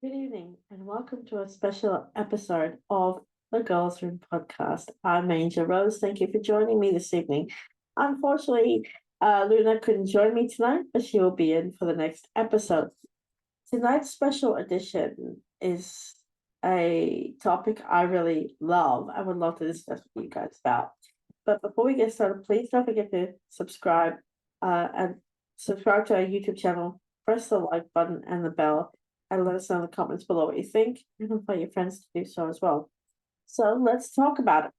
Good evening, and welcome to a special episode of the Girls Room podcast. I'm Angel Rose. Thank you for joining me this evening. Unfortunately, Luna couldn't join me tonight, but she will be in for the next episode. Tonight's special edition is a topic I really love. I would love to discuss with you guys about. But before we get started, please don't forget to and subscribe to our YouTube channel, press the like button and the bell, and let us know in the comments below what you think, and invite your friends to do so as well. So let's talk about it.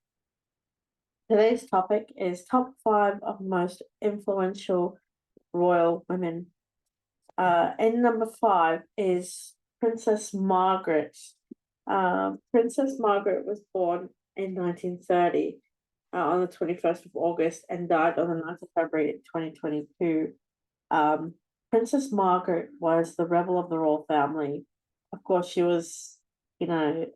Today's topic is top 5 of most influential royal women. And number 5 is Princess Margaret. Princess Margaret was born in 1930 on the 21st of August and died on the 9th of February 2022. Princess Margaret was the rebel of the royal family. Of course, she was, the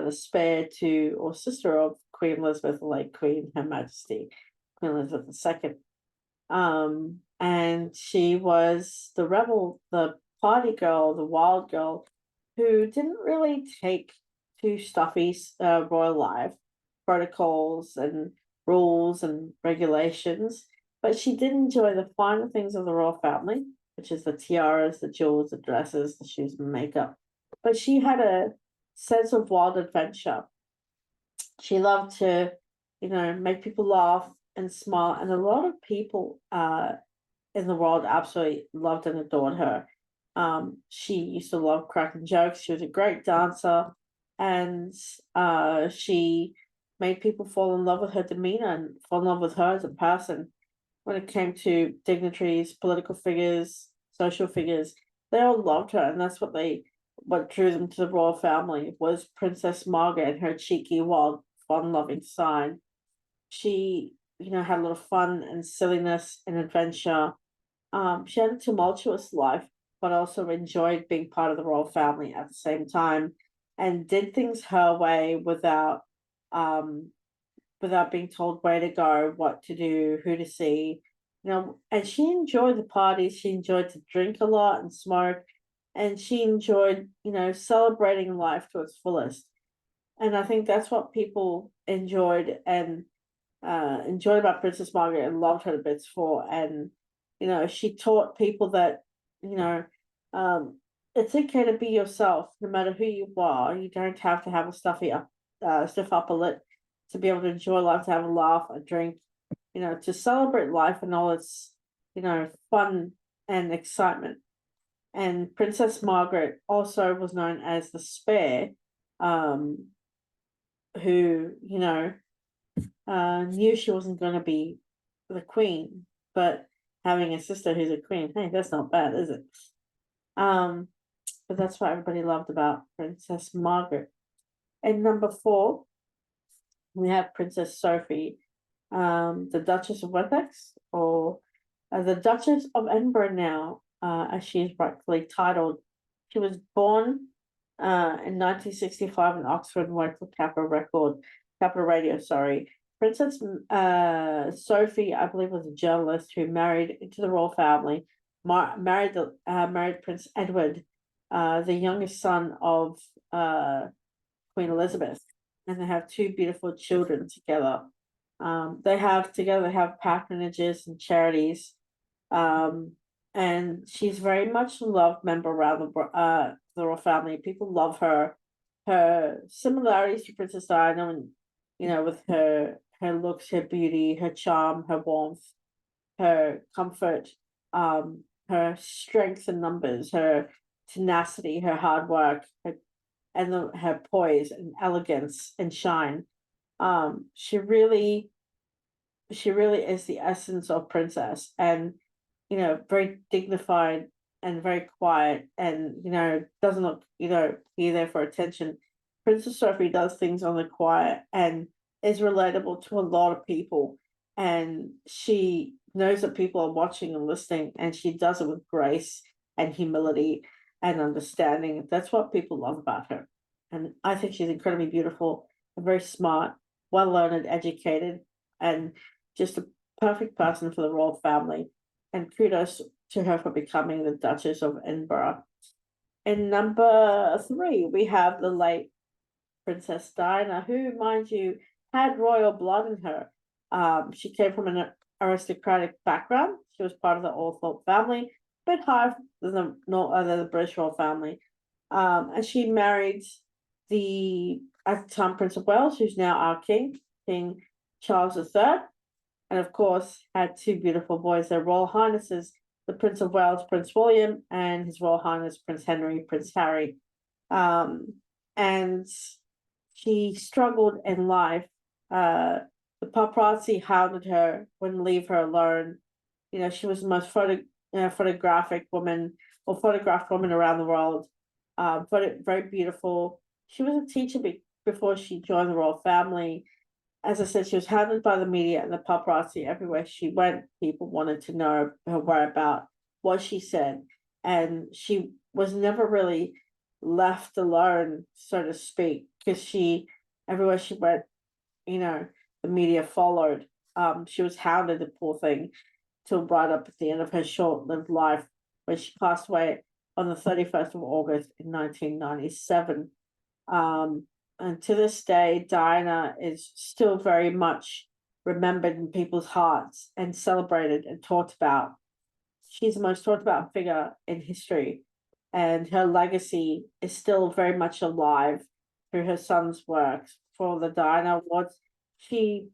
spare to or sister of Queen Elizabeth, like Queen Her Majesty, Queen Elizabeth II. And she was the rebel, the party girl, the wild girl, who didn't really take to stuffy royal life protocols and rules and regulations, but she did enjoy the finer things of the royal family, which is the tiaras, the jewels, the dresses, the shoes, and makeup. But she had a sense of wild adventure. She loved to, make people laugh and smile, and a lot of people in the world absolutely loved and adored her. She used to love cracking jokes. She was a great dancer, and she made people fall in love with her demeanor and fall in love with her as a person. When it came to dignitaries, political figures, social figures, they all loved her, and that's what drew them to the royal family was Princess Margaret and her cheeky, wild, fun-loving side. She, had a lot of fun and silliness and adventure. She had a tumultuous life, but also enjoyed being part of the royal family at the same time, and did things her way without being told where to go, what to do, who to see. And she enjoyed the parties. She enjoyed to drink a lot and smoke, and she enjoyed, celebrating life to its fullest. And I think that's what people enjoyed and enjoyed about Princess Margaret and loved her to bits for. And she taught people that you know um, it's okay to be yourself, no matter who you are. You don't have to have a stiff upper lip to be able to enjoy life, to have a laugh, a drink, to celebrate life and all its fun and excitement. And Princess Margaret also was known as the Spare, um, who knew she wasn't going to be the queen, but having a sister who's a queen, hey, that's not bad, is it? Um, but that's what everybody loved about Princess Margaret. And number 4, we have Princess Sophie, the Duchess of Wessex, or the Duchess of Edinburgh now, as she is rightfully titled. She was born in 1965 in Oxford and worked for Capital Radio, sorry. Princess Sophie, I believe, was a journalist who married into the royal family, married Prince Edward, the youngest son of Queen Elizabeth, and they have 2 beautiful children together. They have patronages and charities, and she's very much a loved member around the royal family. People love her. Her similarities to Princess Diana, and with her looks, her beauty, her charm, her warmth, her comfort, her strength in numbers, her tenacity, her hard work, her poise and elegance and shine. She really is the essence of princess, and very dignified and very quiet, and doesn't look be there for attention. Princess Sophie does things on the quiet and is relatable to a lot of people, and she knows that people are watching and listening, and she does it with grace and humility and understanding. That's what people love about her. And I think she's incredibly beautiful and very smart, well learned, educated, and just a perfect person for the royal family. And kudos to her for becoming the Duchess of Edinburgh. And number 3, we have the late Princess Diana, who, mind you, had royal blood in her. She came from an aristocratic background. She was part of the Althorpe family, a bit higher than the British royal family. And she married the, at the time, Prince of Wales, who's now our king, King Charles III, and of course had 2 beautiful boys, their Royal Highnesses, the Prince of Wales, Prince William, and His Royal Highness Prince Henry, Prince Harry. And she struggled in life. The paparazzi hounded her, wouldn't leave her alone. You know, she was the most photographic woman, or photographed woman around the world. But very beautiful. She was a teacher before she joined the royal family. As I said, she was hounded by the media and the paparazzi everywhere she went. People wanted to know her whereabouts, what she said, and she was never really left alone, so to speak, because everywhere she went, you know, the media followed. She was hounded, the poor thing, till right up at the end of her short-lived life, when she passed away on the 31st of August in 1997. And to this day, Diana is still very much remembered in people's hearts and celebrated and talked about. She's the most talked about figure in history, and her legacy is still very much alive through her son's work. For the Diana Awards, she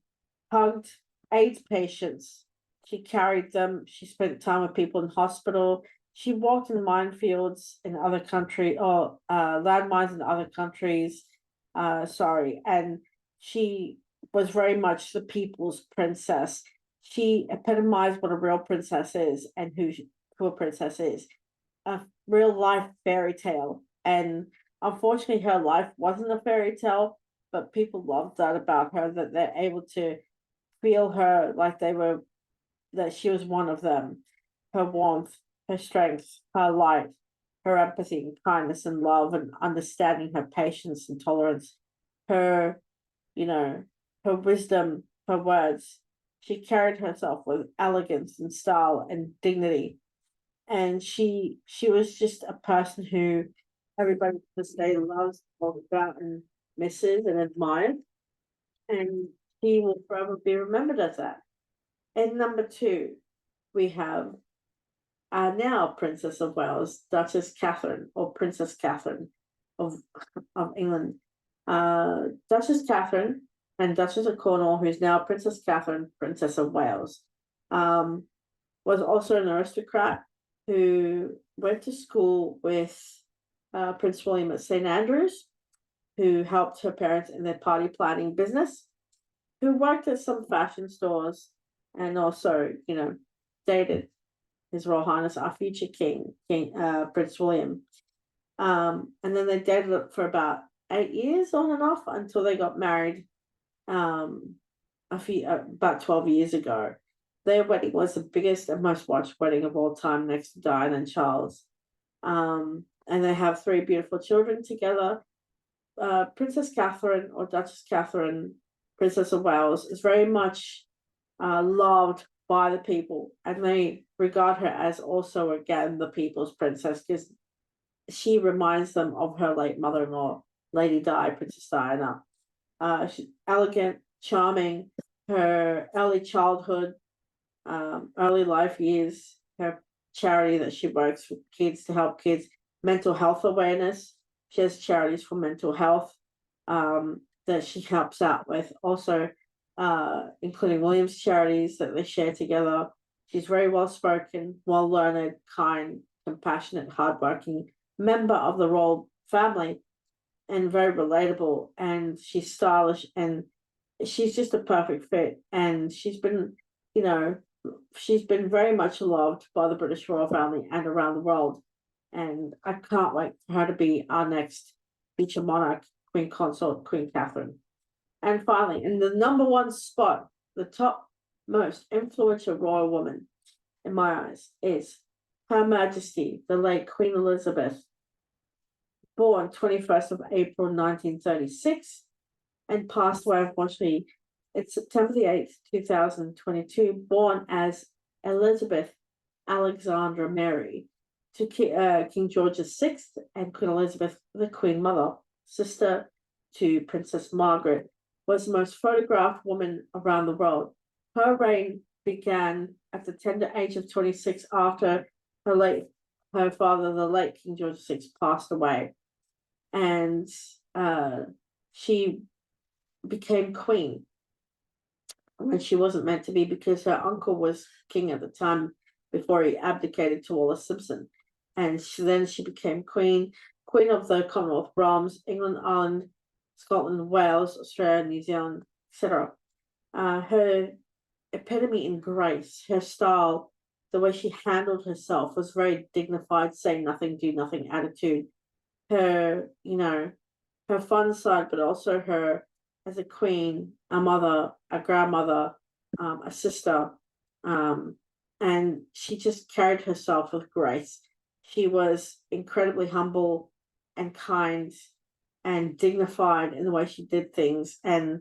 hugged AIDS patients. She carried them. She spent time with people in hospital. She walked in minefields in other countries, or landmines in other countries. And she was very much the people's princess. She epitomized what a real princess is and who a princess is. A real life fairy tale. And unfortunately, her life wasn't a fairy tale, but people loved that about her, that they're able to feel her like that she was one of them. Her warmth, her strength, her light, her empathy and kindness and love and understanding, her patience and tolerance, her, her wisdom, her words. She carried herself with elegance and style and dignity. And she was just a person who everybody to this day loves, talks about, and misses and admires. And she will forever be remembered as that. And number 2, we have now Princess of Wales, Duchess Catherine, or Princess Catherine of England. Duchess Catherine and Duchess of Cornwall, who's now Princess Catherine, Princess of Wales, was also an aristocrat who went to school with Prince William at St. Andrews, who helped her parents in their party planning business, who worked at some fashion stores, and also, dated His Royal Highness, our future King Prince William. And then they dated for about 8 years on and off until they got married about 12 years ago. Their wedding was the biggest and most watched wedding of all time, next to Diana and Charles. And they have 3 beautiful children together. Princess Catherine, or Duchess Catherine, Princess of Wales, is very much loved by the people, and they regard her as also, again, the people's princess, because she reminds them of her late mother-in-law, Lady Di, Princess Diana. She's elegant, charming. Her early childhood, early life years, her charity that she works with kids to help kids, mental health awareness. She has charities for mental health that she helps out with, also including William's charities that they share together. She's very well spoken, well learned, kind, compassionate, hardworking member of the royal family, and very relatable. And she's stylish, and she's just a perfect fit. And she's been very much loved by the British royal family and around the world. And I can't wait for her to be our next future monarch, Queen Consort, Queen Catherine. And finally, in the number 1 spot, the top most influential royal woman, in my eyes, is Her Majesty, the late Queen Elizabeth, born 21st of April 1936, and passed away, unfortunately, it's September the 8th, 2022, born as Elizabeth Alexandra Mary to King George VI and Queen Elizabeth, the Queen Mother, sister to Princess Margaret, was the most photographed woman around the world. Her reign began at the tender age of 26 after her father, the late King George VI, passed away. And she became queen when she wasn't meant to be, because her uncle was king at the time before he abdicated to Wallace Simpson. And then she became queen of the Commonwealth realms, England, Ireland, Scotland, Wales, Australia, New Zealand, etc. Her epitome in grace, her style, the way she handled herself was very dignified, say nothing, do nothing attitude. Her, her fun side, but also her as a queen, a mother, a grandmother, a sister, and she just carried herself with grace. She was incredibly humble and kind and dignified in the way she did things. And,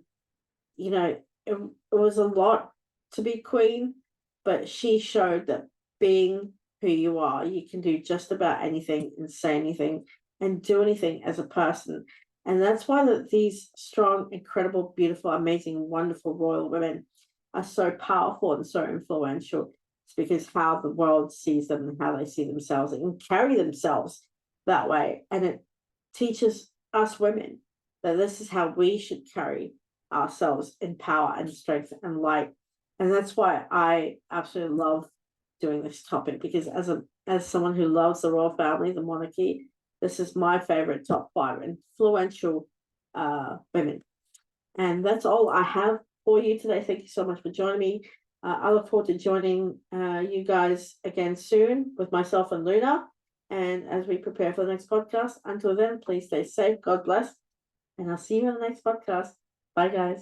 it was a lot to be queen, but she showed that being who you are, you can do just about anything and say anything and do anything as a person. And that's why these strong, incredible, beautiful, amazing, wonderful royal women are so powerful and so influential. It's because how the world sees them and how they see themselves and carry themselves that way. And it teaches us women that this is how we should carry ourselves in power and strength and light. And that's why I absolutely love doing this topic, because as someone who loves the royal family, the monarchy, this is my favorite top 5 influential women. And that's all I have for you today. Thank you so much for joining me. I look forward to joining you guys again soon with myself and Luna. And as we prepare for the next podcast, until then, please stay safe. God bless. And I'll see you in the next podcast. Bye, guys.